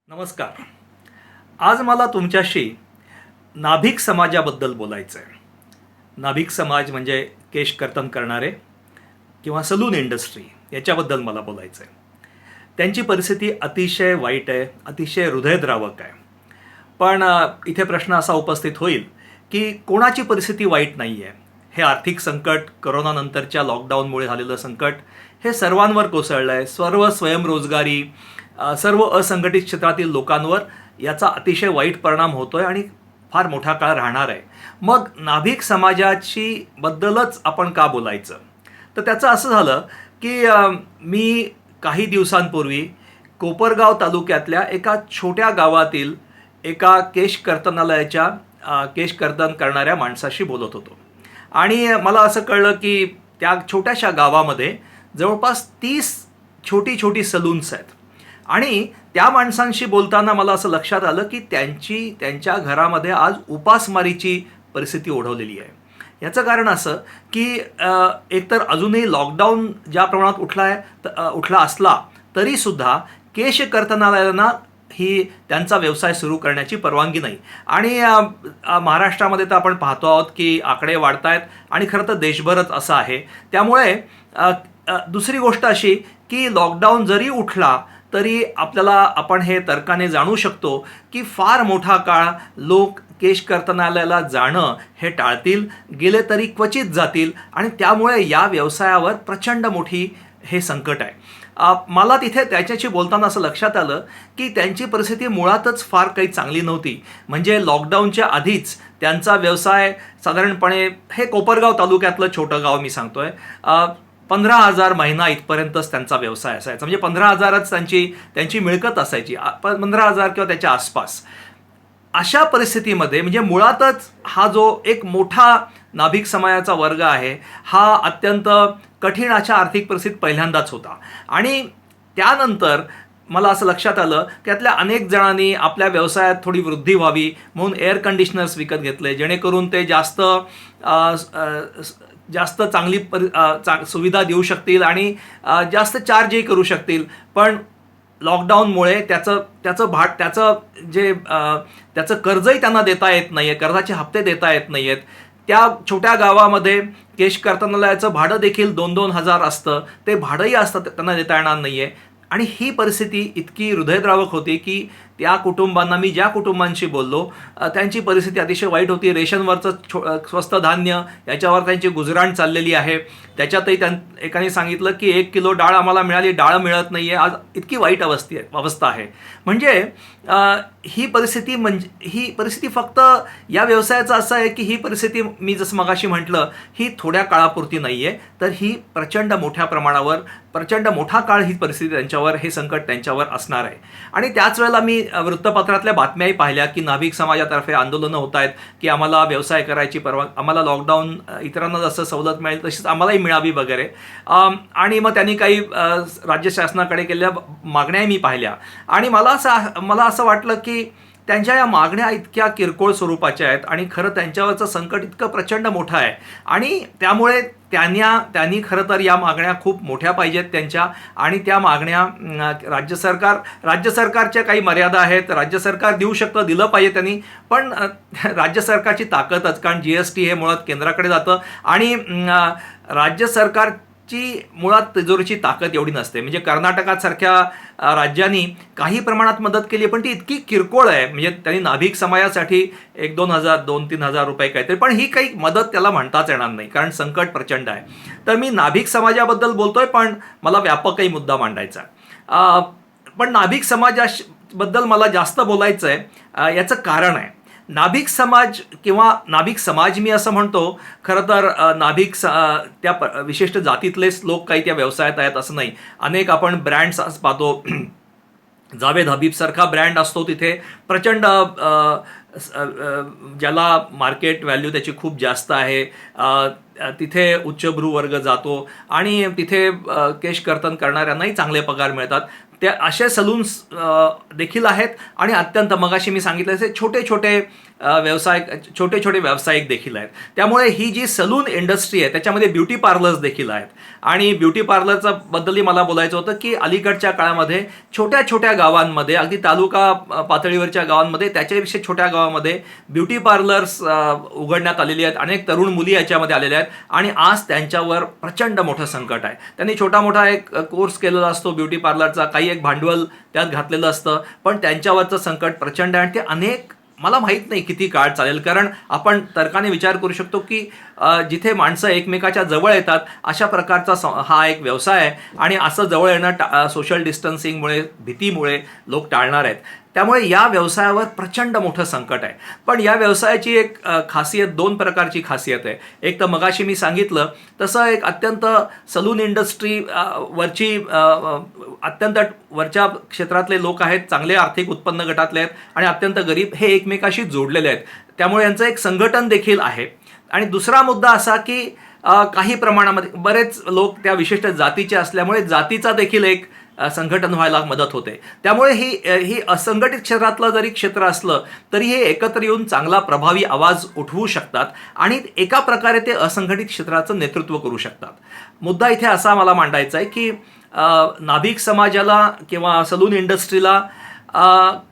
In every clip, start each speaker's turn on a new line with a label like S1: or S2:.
S1: नमस्कार. आज मला तुमच्याशी नाभिक समाजाबद्दल बोलायचं आहे. नाभिक समाज म्हणजे केश कर्तन करणारे किंवा सलून इंडस्ट्री याच्याबद्दल मला बोलायचं आहे. त्यांची परिस्थिती अतिशय वाईट आहे, अतिशय हृदयद्रावक आहे. पण इथे प्रश्न असा उपस्थित होईल की कोणाची परिस्थिती वाईट नाही आहे. हे आर्थिक संकट, करोनानंतरच्या लॉकडाऊनमुळे झालेलं संकट हे सर्वांवर कोसळलं आहे. सर्व स्वयंरोजगारी, सर्व असंघटित क्षेत्रातील लोकांवर याचा अतिशय वाईट परिणाम होतोय आणि फार मोठा काळ राहणार आहे. मग नाभिक समाजाची बद्दलच आपण का बोलायचं? तर त्याचं असं झालं की मी काही दिवसांपूर्वी कोपरगाव तालुक्यातल्या एका छोट्या गावातील एका केश कर्तनालयाच्या केश कर्तन करणाऱ्या माणसाशी बोलत होतो आणि मला असं कळलं की त्या छोट्याशा गावामध्ये जवळपास 30 छोटी छोटी सलून्स आहेत. आणि त्या माणसांशी बोलताना मला असं लक्षात आलं की त्यांच्या घरामध्ये आज उपासमारीची परिस्थिती ओढवलेली आहे. याचं कारण असं की एकतर अजूनही लॉकडाऊन ज्या प्रमाणात उठला असला तरीसुद्धा केश कर्तनालयांना ही त्यांचा व्यवसाय सुरू करण्याची परवानगी नाही. आणि महाराष्ट्रामध्ये तर आपण पाहतो आहोत की आकडे वाढत आहेत आणि खरं तर देशभरच असं आहे. त्यामुळे दुसरी गोष्ट अशी की लॉकडाऊन जरी उठला तरी आपण हे तर्काने जाणू शकतो की फार मोठा काळ लोक केश कर्तनालयाला जाणं हे टाळतील, गेले तरी क्वचित जातील आणि त्यामुळे या व्यवसायावर प्रचंड मोठी हे संकट आहे. मला तिथे त्याच्याशी बोलताना असं लक्षात आलं की त्यांची परिस्थिती मुळातच फार काही चांगली नव्हती. म्हणजे लॉकडाऊनच्या आधीच त्यांचा व्यवसाय साधारणपणे, हे कोपरगाव तालुक्यातलं छोटं गाव मी सांगतोय, 15,000 महिना इथपर्यंतच त्यांचा व्यवसाय असायचा. म्हणजे 15,000च त्यांची मिळकत असायची, 15,000 किंवा त्याच्या आसपास. अशा परिस्थितीमध्ये म्हणजे मुळातच हा जो एक मोठा नाभिक समाजाचा वर्ग आहे हा अत्यंत कठीण अशा आर्थिक परिस्थितीत पहिल्यांदाच होता. आणि त्यानंतर मला असं लक्षात आलं की त्यातल्या अनेक जणांनी आपल्या व्यवसायात थोडी वृद्धी व्हावी म्हणून एअर कंडिशनर्स विकत घेतले, जेणेकरून ते जास्त चांगली सुविधा देऊ शकतील आणि जास्त चार्जही करू शकतील. पण लॉकडाऊनमुळे त्याचं कर्जही त्यांना देता येत नाही आहे, कर्जाचे हप्ते देता येत नाही आहेत. त्या छोट्या गावामध्ये केश कर्तनालयाचं भाडं देखील 2-2 हजार असतं, ते भाडंही असतं, त्यांना देता येणार नाही आहे. आणि ही परिस्थिती इतकी हृदयद्रावक होती की त्या कुटुंबांना, मी ज्या कुटुंबांशी बोललो त्यांची परिस्थिती अतिशय वाईट होती. रेशनवरचं स्वस्त धान्य याच्यावर त्यांची गुजराण चाललेली आहे. त्याच्यातही एकाने सांगितलं की 1 किलो डाळ आम्हाला मिळाली, डाळ मिळत नाही आहे. आज इतकी वाईट अवस्था आहे. म्हणजे ही परिस्थिती फक्त या व्यवसायाचं असं आहे की ही परिस्थिती, मी जसं मगाशी म्हटलं, ही थोड्या काळापुरती नाही आहे, तर ही प्रचंड मोठ्या प्रमाणावर, प्रचंड मोठा काळ ही परिस्थिती त्यांच्यावर, हे संकट त्यांच्यावर असणार आहे. आणि त्याच वेळेला मी वृत्तपत्रातल्या बातम्याही पाहिल्या की नाभिक समाजातर्फे आंदोलनं होत आहेत की आम्हाला व्यवसाय करायची आम्हाला लॉकडाऊन इतरांना जसं सवलत मिळेल तशीच आम्हालाही मिळावी वगैरे. आणि मग त्यांनी काही राज्य शासनाकडे केलेल्या मागण्याही मी पाहिल्या. आणि मला असं वाटलं की त्यांच्या या मागण्या इतक्या किरकोळ स्वरूपाच्या आहेत आणि खरं त्यांच्यावरचं संकट इतकं प्रचंड मोठं आहे. आणि त्यामुळे त्यांनी खरं तर या मागण्या खूप मोठ्या पाहिजेत त्यांच्या. आणि त्या मागण्या राज्य सरकारच्या काही मर्यादा आहेत. राज्य सरकार देऊ शकतं, दिलं पाहिजे त्यांनी. पण राज्य सरकारची ताकदच, कारण GST हे मुळात केंद्राकडे जातं आणि राज्य सरकारची मुळात तिजोरीची ताकद एवढी नसते. म्हणजे कर्नाटकासारख्या राज्यांनी काही प्रमाणात मदत केली पण ती इतकी किरकोळ आहे. म्हणजे त्यांनी नाभिक समाजासाठी 1-2 हजार, 2-3 हजार रुपये काहीतरी, पण ही काही मदत त्याला म्हणताच येणार नाही कारण संकट प्रचंड आहे. तर मी नाभिक समाजाबद्दल बोलतोय पण मला व्यापकही मुद्दा मांडायचा. पण नाभिक समाजाबद्दल मला जास्त बोलायचं आहे, याचं कारण आहे नाभिक समाज किंवा नाभिक समाज मी असं म्हणतो. खरं तर त्या विशिष्ट जातीतलेच लोक काही त्या व्यवसायात आहेत असं नाही. अनेक आपण ब्रँड्स पाहतो. जावेद हबीब सारखा ब्रँड असतो, तिथे प्रचंड ज्याला मार्केट व्हॅल्यू त्याची खूप जास्त आहे, तिथे उच्चभ्रू वर्ग जातो आणि तिथे केश कर्तन करणाऱ्यांनाही चांगले पगार मिळतात. त्या असे सलून्स देखील आहेत आणि अत्यंत मगाशी मी सांगितलं असे छोटे छोटे व्यावसायिक देखील आहेत. त्यामुळे ही जी सलून इंडस्ट्री आहे त्याच्यामध्ये ब्युटी पार्लर्स देखील आहेत. आणि ब्युटी पार्लरचा बद्दलही मला बोलायचं होतं की अलीकडच्या काळामध्ये छोट्या छोट्या गावांमध्ये, अगदी तालुका पातळीवरच्या गावांमध्ये, त्याच्यापेक्षा छोट्या गावामध्ये ब्युटी पार्लर्स उघडण्यात आलेली आहेत. अनेक तरुण मुली याच्यामध्ये आलेल्या आहेत आणि आज त्यांच्यावर प्रचंड मोठं संकट आहे. त्यांनी छोटा मोठा एक कोर्स केलेला असतो ब्युटी पार्लरचा, काही एक भांडवल त्यात घातलेलं असतं, पण त्यांच्यावरचं संकट प्रचंड आहे. आणि ते अनेक, मला माहीत नाही किती काळ चालेल, कारण आपण तर्काने विचार करू शकतो की जिथे माणसं एकमेकाच्या जवळ येतात अशा प्रकारचा हा एक व्यवसाय आहे आणि असं जवळ येणं सोशल डिस्टन्सिंगमुळे, भीतीमुळे लोक टाळणार आहेत. त्यामुळे या व्यवसायावर प्रचंड मोठं संकट आहे. पण या व्यवसायाची एक खासियत, दोन प्रकारची खासियत आहे. एक तर मगाशी मी सांगितलं तसं एक अत्यंत सलून इंडस्ट्री वरची अत्यंत वरच्या क्षेत्रातले लोक आहेत, चांगले आर्थिक उत्पन्न गटातले आहेत आणि अत्यंत गरीब, हे एकमेकाशी जोडलेले आहेत. त्यामुळे यांचं एक संघटन देखील आहे. आणि दुसरा मुद्दा असा की काही प्रमाणामध्ये बरेच लोक त्या विशिष्ट जातीचे असल्यामुळे जातीचा देखील एक संघटन व्हायला मदत होते. त्यामुळे ही असंघटित क्षेत्रातलं जरी क्षेत्र असलं तरी हे एकत्र येऊन चांगला प्रभावी आवाज उठवू शकतात आणि एका प्रकारे ते असंघटित क्षेत्राचं नेतृत्व करू शकतात. मुद्दा इथे असा मला मांडायचा आहे की नाभिक समाजाला किंवा सलून इंडस्ट्रीला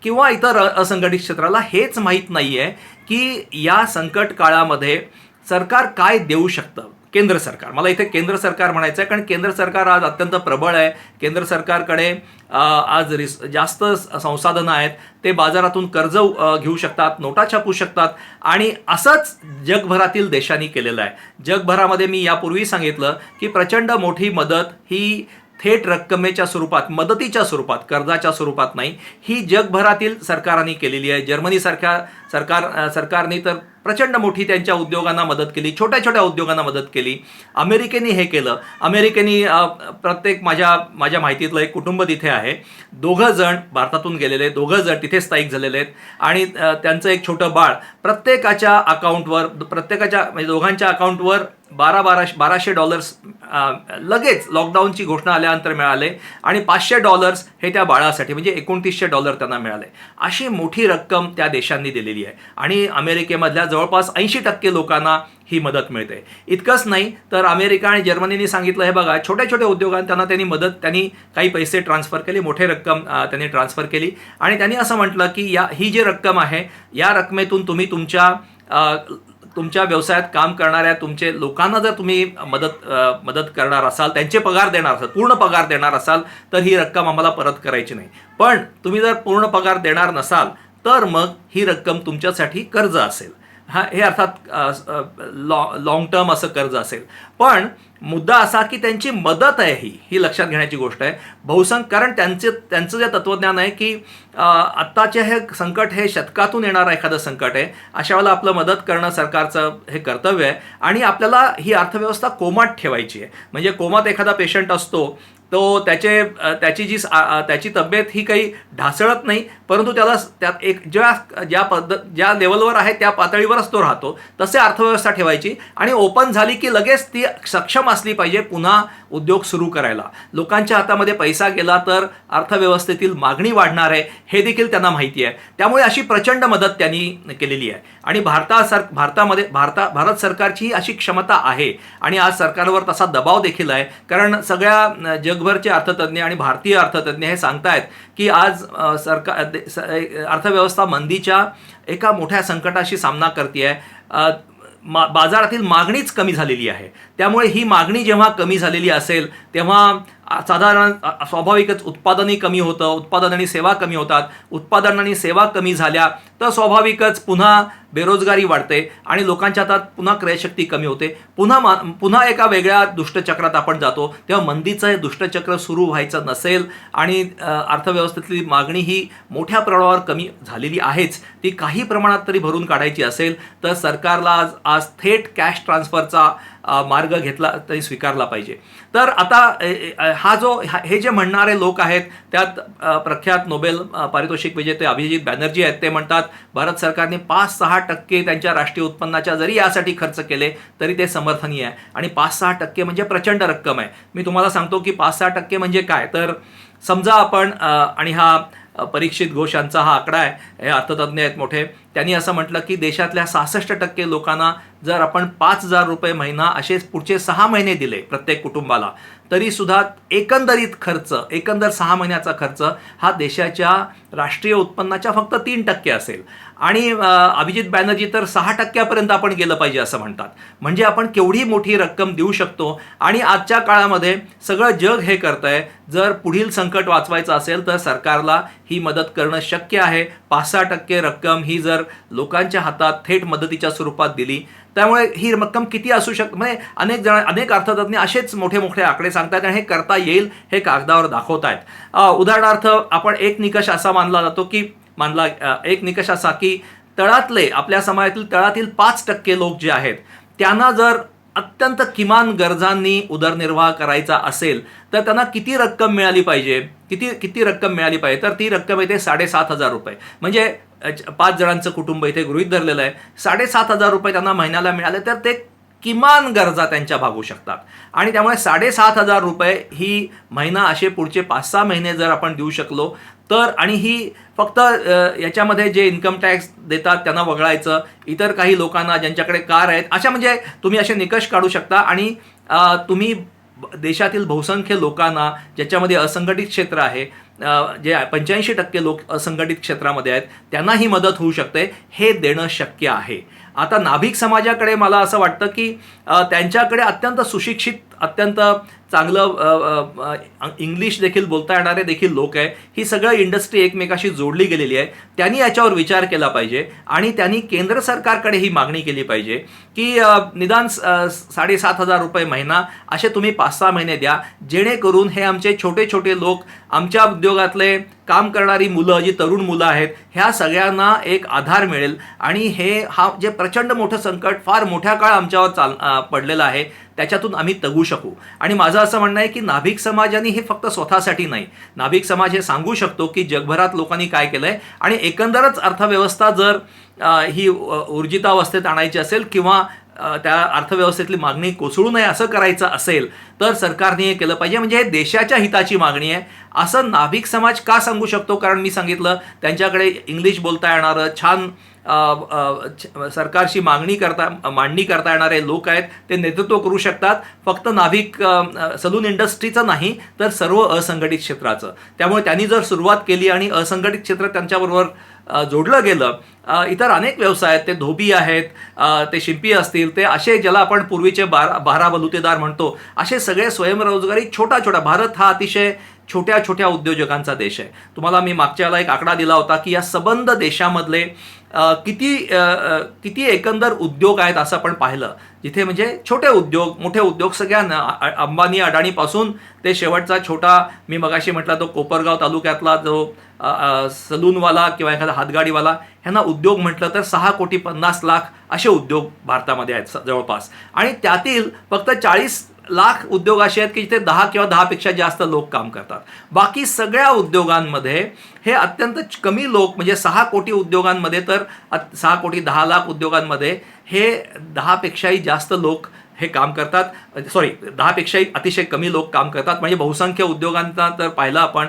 S1: किंवा इतर असंघटित क्षेत्राला हेच माहीत नाही आहे की या संकट काळामध्ये सरकार काय देऊ शकतं. केंद्र सरकार, मला इथे केंद्र सरकार म्हणायचं आहे कारण केंद्र सरकार आज अत्यंत प्रबळ आहे. केंद्र सरकारकडे आज जास्त संसाधनं आहेत. ते बाजारातून कर्ज घेऊ शकतात, नोटा छापू शकतात आणि असंच जगभरातील देशांनी केलेलं आहे. जगभरामध्ये मी यापूर्वी सांगितलं की प्रचंड मोठी मदत ही थेट रक्कमेच्या स्वरूपात, मदतीच्या स्वरूपात, कर्जाच्या स्वरूपात नाही, ही जगभरातील सरकारांनी केलेली आहे. जर्मनीसारख्या सरकारने तर प्रचंड मोठी त्यांच्या उद्योगांना मदत केली, छोट्या छोट्या उद्योगांना मदत केली. अमेरिकेने हे केलं. अमेरिकेने प्रत्येक माझ्या माहितीतलं एक कुटुंब तिथे आहे, 2 जण भारतातून गेलेले, 2 जण तिथे स्थायिक झालेले आहेत आणि त्यांचं एक छोटं बाळ, प्रत्येकाच्या अकाउंटवर, म्हणजे दोघांच्या अकाउंटवर $1200 लगेच लॉकडाऊनची घोषणा आल्यानंतर मिळाले आणि $500 हे त्या बाळासाठी, म्हणजे $2900 त्यांना मिळाले. अशी मोठी रक्कम त्या देशांनी दिलेली आहे आणि अमेरिकेमधल्या जवळपास 80% लोकांना ही मदत मिळते. इतकंच नाही तर अमेरिका आणि जर्मनीने सांगितलं, हे बघा, छोट्या छोट्या उद्योगांना त्यांनी काही पैसे ट्रान्सफर केले, मोठी रक्कम त्यांनी ट्रान्सफर केली आणि त्यांनी असं म्हटलं की ही जी रक्कम आहे या रकमेतून तुम्ही तुमच्या व्यवसायात काम करणाऱ्या तुमचे लोकांना जर तुम्ही मदत करणार असाल, त्यांचे पगार देणार असाल, पूर्ण पगार देणार असाल, तर ही रक्कम आम्हाला परत करायची नाही. पण तुम्ही जर पूर्ण पगार देणार नसाल तर मग ही रक्कम तुमच्यासाठी कर्ज असेल. हे अर्थात लॉंग टर्म असं कर्ज असेल. पण मुद्दा असा की त्यांची मदत आहे ही लक्षात घेण्याची गोष्ट आहे. कारण त्यांचं जे तत्वज्ञान आहे की आत्ताचे हे संकट हे शतकातून येणारं एखादं संकट आहे. अशा वेळेला आपलं मदत करणं सरकारचं हे कर्तव्य आहे आणि आपल्याला ही अर्थव्यवस्था कोमात ठेवायची आहे. म्हणजे कोमात एखादा पेशंट असतो तो त्याची तब्येत ही काही ढासळत नाही, परंतु त्यात एक ज्या लेवलवर आहे त्या पातळीवरच तो राहतो. तसे अर्थव्यवस्था ठेवायची आणि ओपन झाली की लगेच ती सक्षम असली पाहिजे पुन्हा उद्योग सुरू करायला. लोकांच्या हातामध्ये पैसा गेला तर अर्थव्यवस्थेतील मागणी वाढणार आहे हे देखील त्यांना माहिती आहे. त्यामुळे अशी प्रचंड मदत त्यांनी केलेली आहे आणि भारत सरकारची अशी क्षमता आहे आणि आज सरकारवर तसा दबाव देखील आहे. कारण सगळ्या जगभरचे अर्थतज्ञ आणि भारतीय अर्थतज्ञ हे सांगतायत की आज अर्थव्यवस्था मंदीच्या एका मोठ्या संकटाशी सामना करते आहे. बाजारातील मागणीच कमी झालेली आहे. त्यामुळे ही मागणी जेव्हा कमी झालेली असेल तेव्हा साधारण स्वाभाविकच उत्पादनही कमी होतं, उत्पादन आणि सेवा कमी होतात. उत्पादन आणि सेवा कमी झाल्या तर स्वाभाविकच पुन्हा बेरोजगारी वाढते आणि लोकांच्या हातात पुन्हा क्रयशक्ती कमी होते. पुन्हा एका वेगळ्या दुष्टचक्रात आपण जातो. तेव्हा मंदीचं हे दुष्टचक्र सुरू व्हायचं नसेल आणि अर्थव्यवस्थेतली मागणी ही मोठ्या प्रमाणावर कमी झालेली आहेच, ती काही प्रमाणात तरी भरून काढायची असेल तर सरकारला आज थेट कॅश ट्रान्सफरचा मार्ग घेतला तरी स्वीकारला पाहिजे. तर आता हे जे म्हणणारे लोक आहेत त्यात प्रख्यात नोबेल पारितोषिक विजेते अभिजित बॅनर्जी आहेत. ते म्हणतात भारत सरकारने 5-6% त्यांच्या राष्ट्रीय उत्पन्नाच्या जरी यासाठी खर्च केले तरी ते समर्थनीय आहे आणि 5-6% म्हणजे प्रचंड रक्कम आहे. मी तुम्हाला सांगतो की 5-6% म्हणजे काय, तर समजा आपण आणि हा परीक्षित घोष यांचा हा आकडा आहे, हे अर्थतज्ञ आहेत मोठे, त्यांनी असं म्हटलं की देशातल्या 66% लोकांना जर आपण 5,000 रुपये महिना असे पुढचे 6 महिने दिले प्रत्येक कुटुंबाला, तरी सुद्धा एकंदरीत खर्च, एकंदर 6 महिन्याचा खर्च हा देशाच्या राष्ट्रीय उत्पन्नाच्या फक्त 3% असेल. आणि अभिजित बॅनर्जी तर 6% आपण गेलं पाहिजे असं म्हणतात. म्हणजे आपण केवढी मोठी रक्कम देऊ शकतो. आणि आजच्या काळामध्ये सगळं जग हे करतंय, जर पुढील संकट वाचवायचं असेल तर सरकारला ही मदत करणं शक्य आहे. 5-6% रक्कम ही जर लोकांच्या हातात थेट मदतीच्या स्वरूपात दिली, त्यामुळे ही रक्कम किती असू शकते, म्हणजे अनेक अर्थतज्ञ असेच मोठे मोठे आकडे सांगतात आणि हे करता येईल हे कागदावर दाखवतायत. उदाहरणार्थ आपण एक निकष असा मानला जातो की तळातले, आपल्या समाजातील तळातील 5% लोक जे आहेत त्यांना जर अत्यंत किमान गरजांनी उदरनिर्वाह करायचा असेल तर त्यांना किती रक्कम मिळाली पाहिजे, किती रक्कम मिळाली पाहिजे, तर ती रक्कम येते 7,500 रुपये. म्हणजे 5 जणांचं कुटुंब इथे गृहीत धरलेलं आहे. 7,500 रुपये त्यांना महिन्याला मिळाले तर ते किमान गरजा त्यांच्या भागू शकतात. आणि त्यामुळे 7,500 रुपये ही महिना असे पुढचे 5-6 महिने जर आपण देऊ शकलो तर, आणि ही फक्त याच्यामध्ये जे इन्कम टॅक्स देतात त्यांना वगळायचं, इतर काही लोकांना ज्यांच्याकडे कार आहेत, अशा म्हणजे तुम्ही असे निकष काढू शकता. आणि तुम्ही देशातील बहुसंख्य लोकांना, ज्याच्यामध्ये असंघटित क्षेत्र आहे, जे 85% लोक असंघटित क्षेत्रामध्ये आहेत, त्यांना ही मदत होऊ शकते. हे देणं शक्य आहे. आता नाभिक समाजाकडे मला असं वाटतं की त्यांच्याकडे अत्यंत सुशिक्षित, अत्यंत चांगलं इंग्लिश देखील बोलता येणारे देखील लोक आहे. ही सगळं इंडस्ट्री एकमेकाशी जोडली गेलेली आहे. त्यांनी याच्यावर विचार केला पाहिजे आणि त्यांनी केंद्र सरकारकडे ही मागणी केली पाहिजे की निदान 7,500 रुपये महिना असे तुम्ही 5-6 महिने द्या, जेणेकरून हे आमचे छोटे छोटे लोक, आमच्या उद्योगातले काम करणारी मुलं, जी तरुण मुलं आहेत, ह्या सगळ्यांना एक आधार मिळेल. आणि हा जे प्रचंड मोठं संकट फार मोठ्या काळ आमच्यावर पडलेलं आहे, त्याच्यातून आम्ही तगू शकू. आणि माझं असं म्हणणं आहे की नाभिक समाजाने हे फक्त स्वतःसाठी नाही, नाभिक समाज हे सांगू शकतो की जगभरात लोकांनी काय केलंय. आणि एकंदरच अर्थव्यवस्था जर ही ऊर्जितावस्थेत आणायची असेल किंवा त्या अर्थव्यवस्थेतली मागणी कोसळू नये असं करायचं असेल तर सरकारने हे केलं पाहिजे. म्हणजे हे देशाच्या हिताची मागणी आहे असं नाभिक समाज का सांगू शकतो, कारण मी सांगितलं त्यांच्याकडे इंग्लिश बोलता येणारं, छान सरकारशी मांडणी करता येणारे लोक आहेत, ते नेतृत्व करू शकतात. फक्त नाभिक सलून इंडस्ट्रीचं नाही तर सर्व असंघटित क्षेत्राचं. त्यामुळे त्यांनी जर सुरुवात केली आणि असंघटित क्षेत्र त्यांच्याबरोबर जोडलं गेलं, इतर अनेक व्यवसाय आहेत, ते धोबी आहेत, ते शिंपी असतील, ते असे ज्याला आपण पूर्वीचे बारा बलुतेदार म्हणतो, असे सगळे स्वयंरोजगारी छोटा भारत हा अतिशय छोट्या छोट्या उद्योजकांचा देश आहे. तुम्हाला मी मागच्या वेळेला एक आकडा दिला होता की या सबंध देशामधले किती एकंदर उद्योग आहेत असं आपण पाहिलं, जिथे म्हणजे छोटे उद्योग, मोठे उद्योग, सगळ्यांना अंबानी अडाणीपासून ते शेवटचा छोटा, मी मगाशी म्हटला तो कोपरगाव तालुक्यातला जो सलूनवाला किंवा एखादा हातगाडीवाला, ह्यांना उद्योग म्हटलं तर 6,50,00,000 असे उद्योग भारतामध्ये आहेत जवळपास. आणि त्यातील फक्त 40 लाख उद्योग असे आहेत की जिथे 10 किंवा 10पेक्षा जास्त लोक काम करतात. बाकी सगळ्या उद्योगांमध्ये हे अत्यंत कमी लोक, म्हणजे 6 कोटी उद्योगांमध्ये तर 6,10,00,000 उद्योगांमध्ये हे 10पेक्षाही जास्त लोक हे काम करतात. 10पेक्षाही अतिशय कमी लोक काम करतात. म्हणजे बहुसंख्य उद्योगांना तर पाहिलं आपण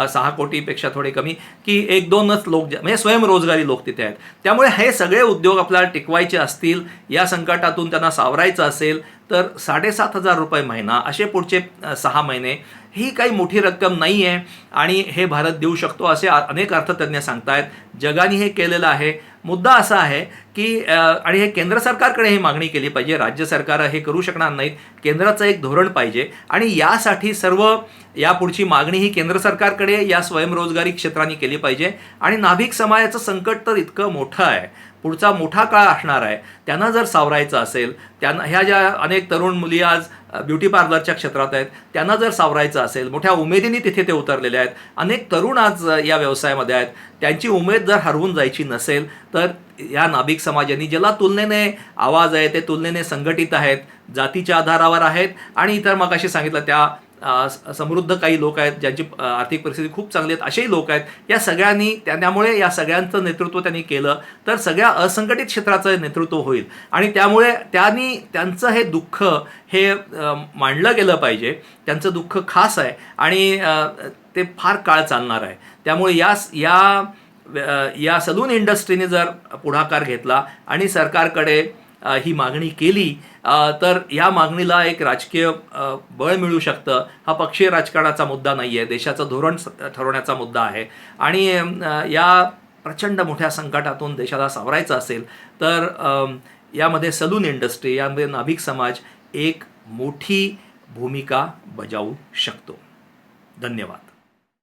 S1: 6 कोटीपेक्षा थोडे कमी की 1-2च लोक, म्हणजे स्वयंरोजगारी लोक तिथे आहेत. त्यामुळे हे सगळे उद्योग आपल्याला टिकवायचे असतील, या संकटातून त्यांना सावरायचं असेल तर 7,500 रुपये महिना असे पुढचे 6 महिने ही काही मोठी रक्कम नाही आहे. आणि हे भारत देऊ शकतो असे अनेक अर्थतज्ञ सांगतायत. जगाने हे केलेलं आहे. मुद्दा असा आहे की आणि हे केंद्र सरकारकडे ही मागणी केली पाहिजे. राज्य सरकार हे करू शकणार नाहीत. केंद्राचं एक धोरण पाहिजे आणि यासाठी सर्व यापुढची मागणी ही केंद्र सरकारकडे या स्वयंरोजगारी क्षेत्राने केली पाहिजे. आणि नाभिक समाजाचं संकट तर इतकं मोठं आहे, पुढचा मोठा काळ असणार आहे. त्यांना जर सावरायचं असेल, त्यांना ह्या ज्या अनेक तरुण मुली आज ब्युटी पार्लरच्या क्षेत्रात आहेत, त्यांना जर सावरायचं असेल, मोठ्या उमेदीने तिथे ते उतरलेले आहेत. अनेक तरुण आज या व्यवसायामध्ये आहेत. त्यांची उमेद जर हरवून जायची नसेल तर या नाभिक समाजाने, ज्याला तुलनेने आवाज आहे, ते तुलनेने संघटित आहेत, जातीच्या आधारावर आहेत आणि इतर मग असे सांगितलं त्या समृद्ध काही लोक आहेत, ज्यांची आर्थिक परिस्थिती खूप चांगली आहेत, असेही लोक आहेत. या सगळ्यांनी, त्यामुळे या सगळ्यांचं नेतृत्व त्यांनी केलं तर सगळ्या असंघटित क्षेत्राचं नेतृत्व होईल. आणि त्यामुळे त्यांचं हे दुःख हे मांडलं गेलं पाहिजे. त्यांचं दुःख खास आहे आणि ते फार काळ चालणार आहे. त्यामुळे या सलून इंडस्ट्रीने जर पुढाकार घेतला आणि सरकारकडे ही मागणी केली तर या मागणीला एक राजकीय बळ मिळू शकतं. हा पक्षीय राजकारणाचा मुद्दा नाही आहे, देशाचं धोरण ठरवण्याचा मुद्दा आहे. आणि या प्रचंड मोठ्या संकटातून देशाला सावरायचं असेल तर यामध्ये सलून इंडस्ट्री, यामध्ये नाभिक समाज एक मोठी भूमिका बजावू शकतो. धन्यवाद.